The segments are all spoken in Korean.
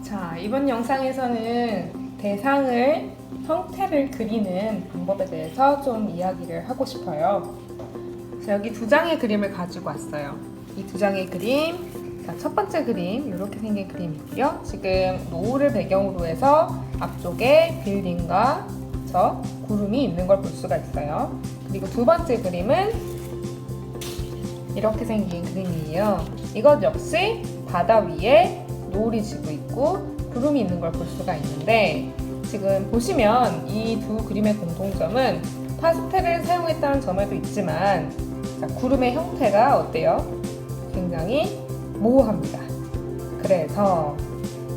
자, 이번 영상에서는 대상을 형태를 그리는 방법에 대해서 좀 이야기를 하고 싶어요. 자, 여기 두 장의 그림을 가지고 왔어요. 이 두 장의 그림, 자, 첫 번째 그림 이렇게 생긴 그림이고요. 지금 노을을 배경으로 해서 앞쪽에 빌딩과 저 구름이 있는 걸 볼 수가 있어요. 그리고 두 번째 그림은 이렇게 생긴 그림이에요. 이것 역시 바다 위에 노을이 지고 있고 구름이 있는 걸 볼 수가 있는데, 지금 보시면 이 두 그림의 공통점은 파스텔을 사용했다는 점에도 있지만, 자, 구름의 형태가 어때요? 굉장히 모호합니다. 그래서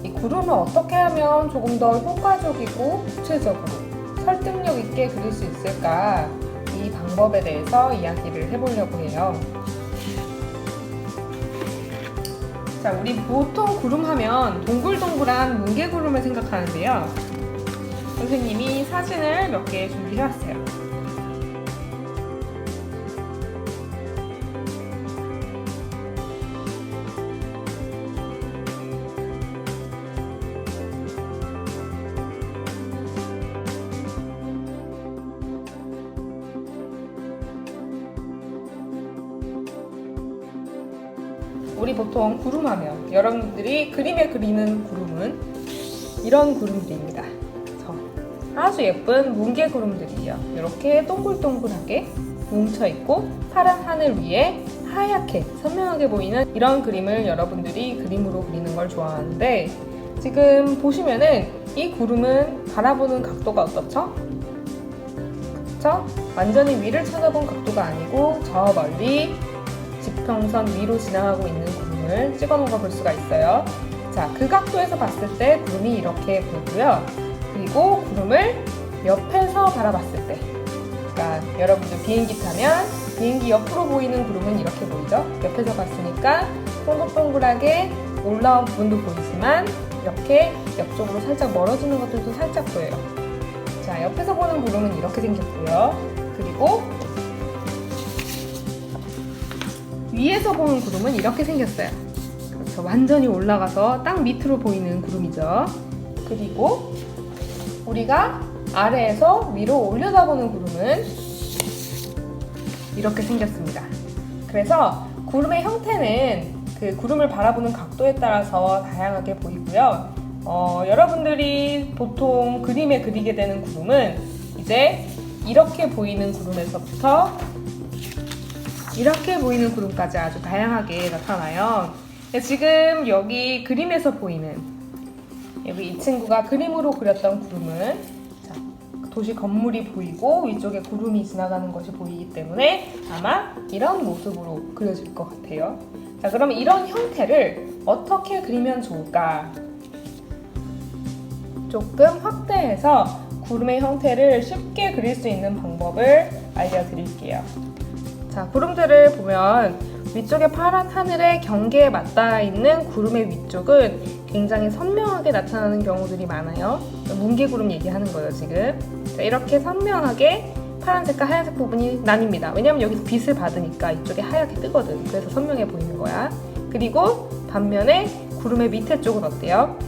이 구름을 어떻게 하면 조금 더 효과적이고 구체적으로 설득력 있게 그릴 수 있을까, 이 방법에 대해서 이야기를 해보려고 해요. 자, 우리 보통 구름 하면 동글동글한 뭉게구름을 생각하는데요. 선생님이 사진을 몇 개 준비해왔어요. 우리 보통 구름하면 여러분들이 그림에 그리는 구름은 이런 구름들입니다. 아주 예쁜 뭉게 구름들이에요. 이렇게 동글동글하게 뭉쳐있고 파란 하늘 위에 하얗게 선명하게 보이는 이런 그림을 여러분들이 그림으로 그리는 걸 좋아하는데, 지금 보시면은 이 구름은 바라보는 각도가 어떻죠? 그쵸? 완전히 위를 쳐다본 각도가 아니고 저 멀리 지평선 위로 지나가고 있는 구름을 찍어놓은 걸 볼 수가 있어요. 자, 그 각도에서 봤을 때 구름이 이렇게 보이고요. 그리고 구름을 옆에서 바라봤을 때, 그러니까 여러분들 비행기 타면 비행기 옆으로 보이는 구름은 이렇게 보이죠? 옆에서 봤으니까 동글동글하게 올라온 부분도 보이지만 이렇게 옆쪽으로 살짝 멀어지는 것들도 살짝 보여요. 자, 옆에서 보는 구름은 이렇게 생겼고요. 그리고 위에서 보는 구름은 이렇게 생겼어요. 그렇죠. 완전히 올라가서 땅 밑으로 보이는 구름이죠. 그리고 우리가 아래에서 위로 올려다보는 구름은 이렇게 생겼습니다. 그래서 구름의 형태는 그 구름을 바라보는 각도에 따라서 다양하게 보이고요. 여러분들이 보통 그림에 그리게 되는 구름은 이제 이렇게 보이는 구름에서부터 이렇게 보이는 구름까지 아주 다양하게 나타나요. 지금 여기 그림에서 보이는, 여기 이 친구가 그림으로 그렸던 구름은, 자, 도시 건물이 보이고 위쪽에 구름이 지나가는 것이 보이기 때문에 아마 이런 모습으로 그려질 것 같아요. 자, 그러면 이런 형태를 어떻게 그리면 좋을까? 조금 확대해서 구름의 형태를 쉽게 그릴 수 있는 방법을 알려드릴게요. 자, 구름들을 보면 위쪽에 파란 하늘의 경계에 맞닿아 있는 구름의 위쪽은 굉장히 선명하게 나타나는 경우들이 많아요. 뭉게구름 얘기하는 거예요, 지금. 자, 이렇게 선명하게 파란색과 하얀색 부분이 나뉩니다. 왜냐면 여기서 빛을 받으니까 이쪽에 하얗게 뜨거든. 그래서 선명해 보이는 거야. 그리고 반면에 구름의 밑에 쪽은 어때요?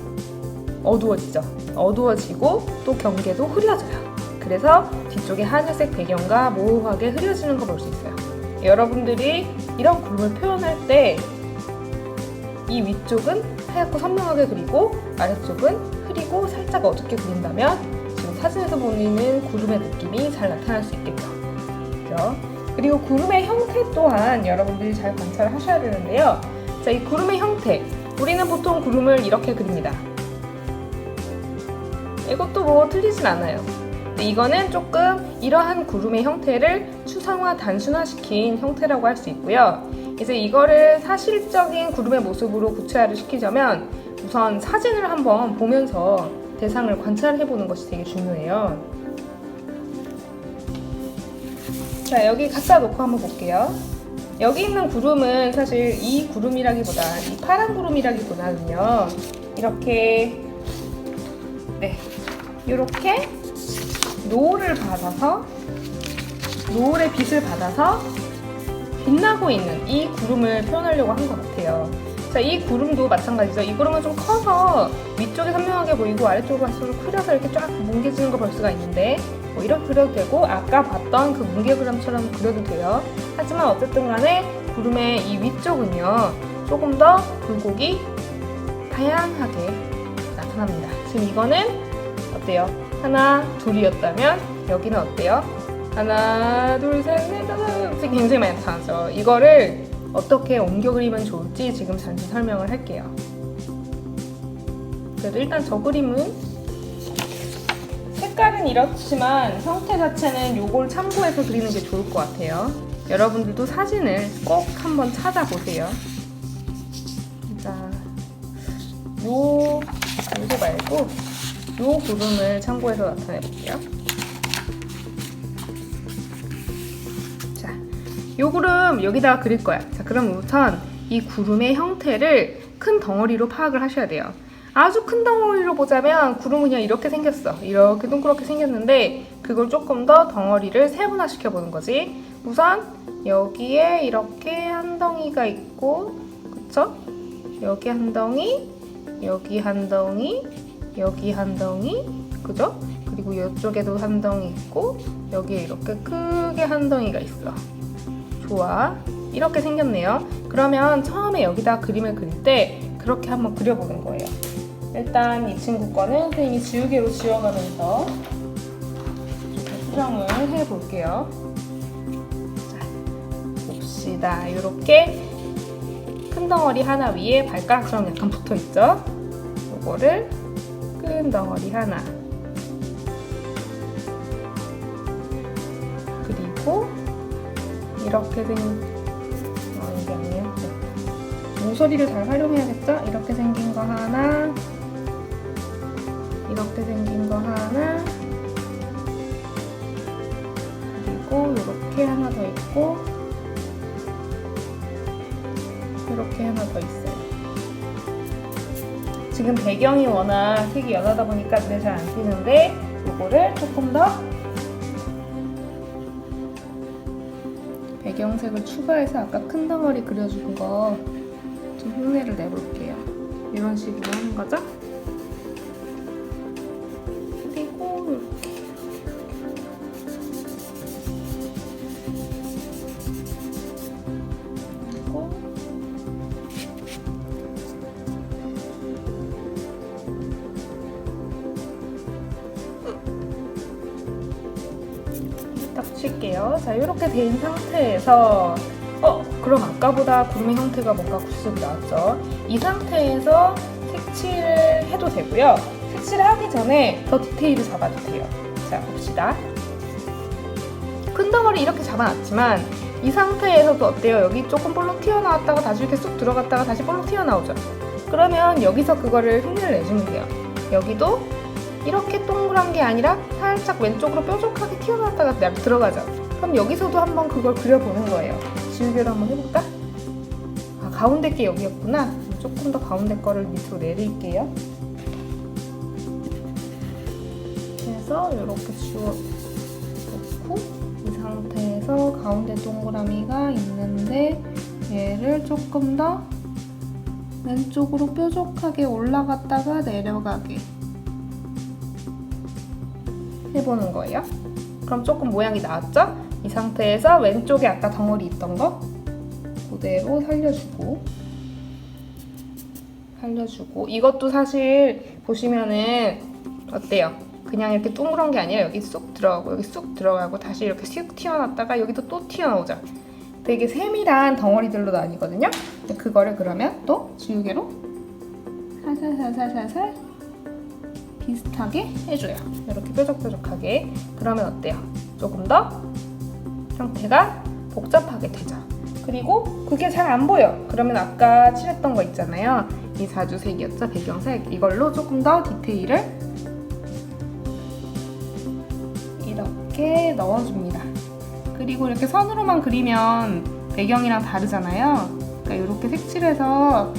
어두워지죠. 어두워지고 또 경계도 흐려져요. 그래서 뒤쪽에 하늘색 배경과 모호하게 흐려지는 거 볼 수 있어요. 여러분들이 이런 구름을 표현할 때 이 위쪽은 하얗고 선명하게 그리고 아래쪽은 흐리고 살짝 어둡게 그린다면 지금 사진에서 보이는 구름의 느낌이 잘 나타날 수 있겠죠. 그렇죠? 그리고 구름의 형태 또한 여러분들이 잘 관찰을 하셔야 되는데요. 자, 이 구름의 형태, 우리는 보통 구름을 이렇게 그립니다. 이것도 뭐 틀리진 않아요. 이거는 조금 이러한 구름의 형태를 추상화, 단순화시킨 형태라고 할 수 있고요. 이제 이거를 사실적인 구름의 모습으로 구체화를 시키자면 우선 사진을 한번 보면서 대상을 관찰해보는 것이 되게 중요해요. 자, 여기 갖다 놓고 한번 볼게요. 여기 있는 구름은 사실 이 구름이라기보다, 이 파란 구름이라기보다는요, 이렇게, 네, 이렇게 노을을 받아서, 노을의 빛을 받아서 빛나고 있는 이 구름을 표현하려고 한 것 같아요. 자, 이 구름도 마찬가지죠. 이 구름은 좀 커서 위쪽이 선명하게 보이고 아래쪽으로 갈수록 흐려서 이렇게 쫙 뭉개지는 거 볼 수가 있는데 뭐 이렇게 그려도 되고 아까 봤던 그 뭉개 그림처럼 그려도 돼요. 하지만 어쨌든 간에 구름의 이 위쪽은요 조금 더 굴곡이 다양하게 나타납니다. 지금 이거는 어때요? 하나, 둘이었다면 여기는 어때요? 하나, 둘, 셋, 넷, 다섯. 굉장히 많이 나타나죠. 이거를 어떻게 옮겨 그리면 좋을지 지금 잠시 설명을 할게요. 그래도 일단 저 그림은 색깔은 이렇지만 형태 자체는 요걸 참고해서 그리는 게 좋을 것 같아요. 여러분들도 사진을 꼭 한번 찾아보세요. 자, 요거 말고 요 구름을 참고해서 나타내 볼게요. 자, 요 구름 여기다가 그릴 거야. 자, 그럼 우선 이 구름의 형태를 큰 덩어리로 파악을 하셔야 돼요. 아주 큰 덩어리로 보자면 구름은 그냥 이렇게 생겼어. 이렇게 동그랗게 생겼는데 그걸 조금 더 덩어리를 세분화시켜 보는 거지. 우선 여기에 이렇게 한 덩이가 있고, 그쵸? 여기 한 덩이, 여기 한 덩이, 여기 한 덩이, 그죠? 그리고 이쪽에도 한 덩이 있고 여기에 이렇게 크게 한 덩이가 있어. 좋아, 이렇게 생겼네요. 그러면 처음에 여기다 그림을 그릴 때 그렇게 한번 그려보는 거예요. 일단 이 친구 거는 선생님이 지우개로 지워가면서 수정을 해볼게요. 자, 봅시다. 이렇게 큰 덩어리 하나 위에 발가락처럼 약간 붙어있죠? 요거를 큰 덩어리 하나, 그리고 이렇게 이게 아니에요. 모서리를 잘 활용해야겠죠? 이렇게 생긴 거 하나, 이렇게 생긴 거 하나, 그리고 이렇게 하나 더 있고 이렇게 하나 더 있어요. 지금 배경이 워낙 색이 연하다 보니까 눈에 잘 안 띄는데 이거를 조금 더 배경색을 추가해서 아까 큰 덩어리 그려준 거 좀 흉내를 내볼게요. 이런 식으로 하는 거죠. 그리고 이렇게 그리고 딱 칠게요. 자, 이렇게 된 상태에서 그럼 아까보다 구름의 형태가 뭔가 구석이 나왔죠. 이 상태에서 색칠을 해도 되고요. 색칠을 하기 전에 더 디테일을 잡아도 돼요. 자, 봅시다. 큰 덩어리 이렇게 잡아놨지만 이 상태에서도 어때요? 여기 조금 볼록 튀어나왔다가 다시 이렇게 쑥 들어갔다가 다시 볼록 튀어나오죠. 그러면 여기서 그거를 흉내를 내주면 돼요. 여기도 이렇게 동그란 게 아니라 살짝 왼쪽으로 뾰족하게 튀어나왔다가 들어가죠. 그럼 여기서도 한번 그걸 그려보는 거예요. 지우개로 한번 해볼까? 아, 가운데 게 여기였구나. 조금 더 가운데 거를 밑으로 내릴게요. 그래서 이렇게 지워놓고 이 상태에서 가운데 동그라미가 있는데 얘를 조금 더 왼쪽으로 뾰족하게 올라갔다가 내려가게 해보는 거예요. 그럼 조금 모양이 나왔죠? 이 상태에서 왼쪽에 아까 덩어리 있던 거 그대로 살려주고 이것도 사실 보시면은 어때요? 그냥 이렇게 둥그런 게 아니라 여기 쑥 들어가고 여기 쑥 들어가고 다시 이렇게 쑥 튀어나왔다가 여기도 또 튀어나오죠. 되게 세밀한 덩어리들로 나뉘거든요. 그거를 그러면 또 지우개로 살살살살살살 비슷하게 해줘요. 이렇게 뾰족뾰족하게. 그러면 어때요? 조금 더 형태가 복잡하게 되죠. 그리고 그게 잘 안 보여. 그러면 아까 칠했던 거 있잖아요. 이 자주색이었죠? 배경색. 이걸로 조금 더 디테일을 이렇게 넣어줍니다. 그리고 이렇게 선으로만 그리면 배경이랑 다르잖아요. 그러니까 이렇게 색칠해서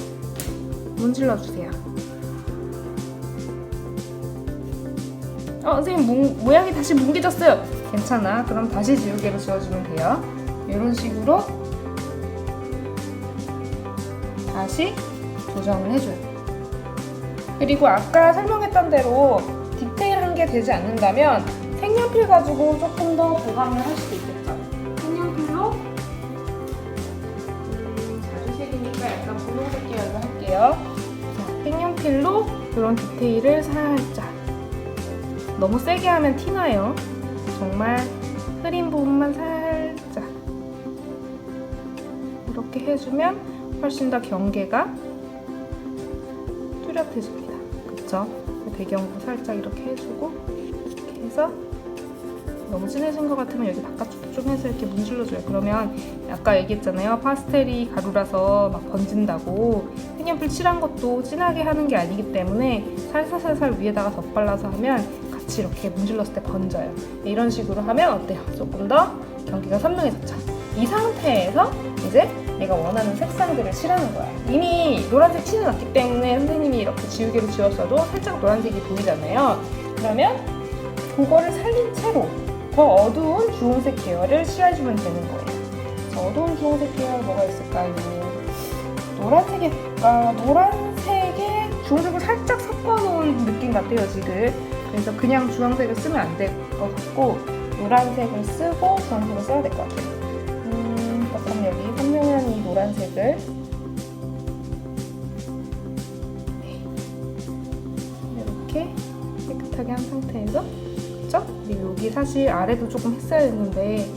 문질러주세요. 선생님 모양이 다시 뭉개졌어요. 괜찮아. 그럼 다시 지우개로 지워주면 돼요. 이런 식으로 다시 고정을 해줘요. 그리고 아까 설명했던 대로 디테일한 게 되지 않는다면 색연필 가지고 조금 더 보강을 할 수도 있겠죠. 색연필로 자주 색이니까 약간 분홍색 계열로 할게요. 자, 색연필로 이런 디테일을 살짝, 너무 세게 하면 티나요. 정말 흐린 부분만 살짝 이렇게 해주면 훨씬 더 경계가 뚜렷해집니다. 그쵸? 배경도 살짝 이렇게 해주고, 이렇게 해서 너무 진해진 것 같으면 여기 바깥쪽도 좀 해서 이렇게 문질러줘요. 그러면 아까 얘기했잖아요. 파스텔이 가루라서 막 번진다고. 색연필 칠한 것도 진하게 하는 게 아니기 때문에 살살살살 위에다가 덧발라서 하면 같이 이렇게 문질렀을 때 번져요. 이런 식으로 하면 어때요? 조금 더 경계가 선명해졌죠? 이 상태에서 이제 내가 원하는 색상들을 칠하는 거야. 이미 노란색 칠해놨기 때문에 선생님이 이렇게 지우개로 지웠어도 살짝 노란색이 보이잖아요. 그러면 그거를 살린 채로 더 어두운 주홍색 계열을 칠해주면 되는 거예요. 자, 어두운 주홍색 계열 뭐가 있을까요? 노란색에 주홍색을 살짝 섞어놓은 느낌 같아요, 지금. 그래서 그냥 주황색을 쓰면 안 될 것 같고, 노란색을 쓰고 주황색을 써야 될 것 같아요. 그럼 여기 선명한 이 노란색을 이렇게 깨끗하게 한 상태에서, 그쵸? 그리고 여기 사실 아래도 조금 했어야 했는데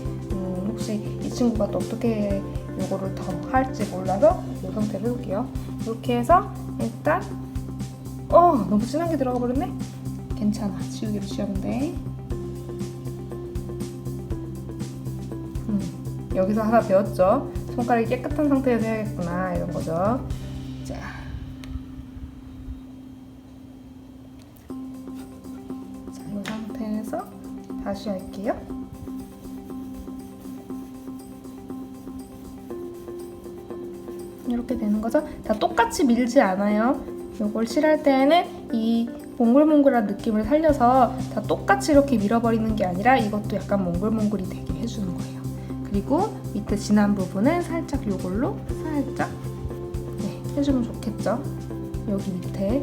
혹시 이 친구가 또 어떻게 이거를 더 할지 몰라서 이 상태로 해볼게요. 이렇게 해서 일단 너무 진하게 들어가 버렸네? 괜찮아, 지우개로 지우면 돼. 여기서 하나 배웠죠? 손가락이 깨끗한 상태에서 해야겠구나, 이런 거죠. 자, 이 상태에서 다시 할게요. 이렇게 되는 거죠? 다 똑같이 밀지 않아요. 이걸 칠할 때에는 이 몽글몽글한 느낌을 살려서 다 똑같이 이렇게 밀어버리는 게 아니라 이것도 약간 몽글몽글이 되게 해주는 거예요. 그리고 밑에 진한 부분은 살짝 이걸로 살짝 해주면 좋겠죠? 여기 밑에.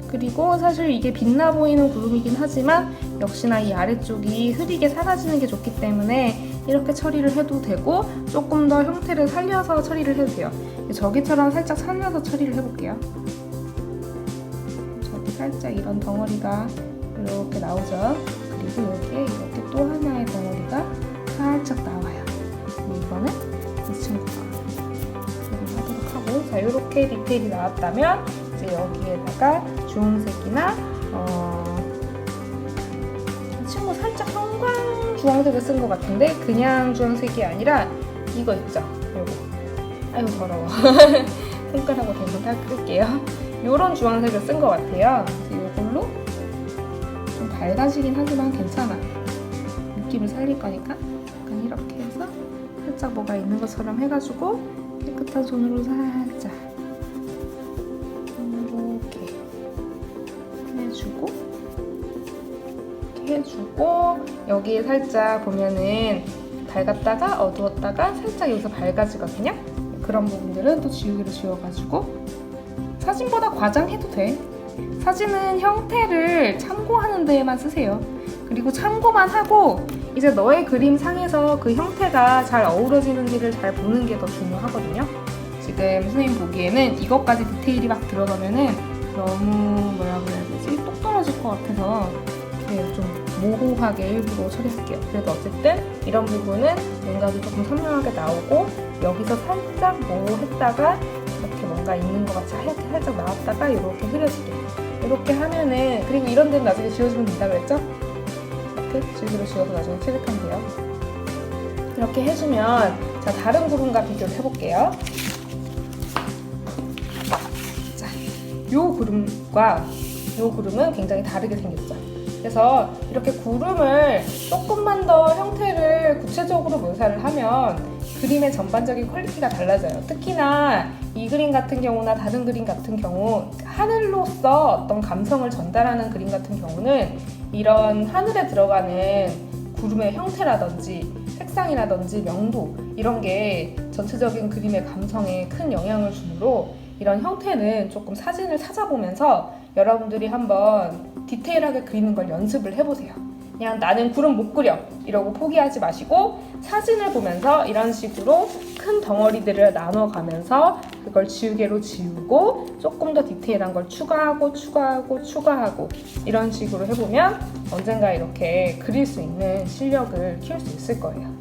그리고 사실 이게 빛나 보이는 구름이긴 하지만 역시나 이 아래쪽이 흐리게 사라지는 게 좋기 때문에 이렇게 처리를 해도 되고, 조금 더 형태를 살려서 처리를 해도 돼요. 저기처럼 살짝 살려서 처리를 해볼게요. 저기 살짝 이런 덩어리가 이렇게 나오죠. 그리고 여기에 이렇게 또 하나의 덩어리가 살짝 나와요. 이거는 이 친구가 하도록 하고, 자, 이렇게 디테일이 나왔다면 이제 여기에다가 주홍색이나 이 친구 살짝 형광 주황색을 쓴 것 같은데 그냥 주황색이 아니라 이거 있죠? 요거. 아유 더러워. 손가락으로 대고 닦을게요. 요런 주황색을 쓴 것 같아요. 이걸로 좀 밝아지긴 하지만 괜찮아. 느낌을 살릴 거니까. 약간 이렇게 해서 살짝 뭐가 있는 것처럼 해가지고 깨끗한 손으로 살짝 이렇게 해주고 여기에 살짝 보면은 밝았다가 어두웠다가 살짝 여기서 밝아지거든요. 그런 부분들은 또 지우개로 지워가지고 사진보다 과장해도 돼. 사진은 형태를 참고하는 데에만 쓰세요. 그리고 참고만 하고 이제 너의 그림상에서 그 형태가 잘 어우러지는지를 잘 보는 게 더 중요하거든요. 지금 선생님 보기에는 이것까지 디테일이 막 들어가면은 너무 뭐라고 해야 되지? 똑 떨어질 것 같아서 이렇게 좀 모호하게 일부러 처리할게요. 그래도 어쨌든 이런 부분은 윤곽이 조금 선명하게 나오고 여기서 살짝 모호했다가 이렇게 뭔가 있는 것 같이 하얗게 살짝 나왔다가 이렇게 흐려지게 이렇게 하면은, 그리고 이런 데는 나중에 지워주면 된다 그랬죠? 이렇게 지우개로 지워서 나중에 채색하면 돼요. 이렇게 해주면 자, 다른 구름과 비교를 해볼게요. 자, 요 구름과 요 구름은 굉장히 다르게 생겼죠. 그래서 이렇게 구름을 조금만 더 형태를 구체적으로 묘사를 하면 그림의 전반적인 퀄리티가 달라져요. 특히나 이 그림 같은 경우나 다른 그림 같은 경우 하늘로서 어떤 감성을 전달하는 그림 같은 경우는 이런 하늘에 들어가는 구름의 형태라든지 색상이라든지 명도 이런 게 전체적인 그림의 감성에 큰 영향을 주므로 이런 형태는 조금 사진을 찾아보면서 여러분들이 한번 디테일하게 그리는 걸 연습을 해보세요. 그냥 나는 구름 못 그려 이러고 포기하지 마시고 사진을 보면서 이런 식으로 큰 덩어리들을 나눠가면서 그걸 지우개로 지우고 조금 더 디테일한 걸 추가하고 이런 식으로 해보면 언젠가 이렇게 그릴 수 있는 실력을 키울 수 있을 거예요.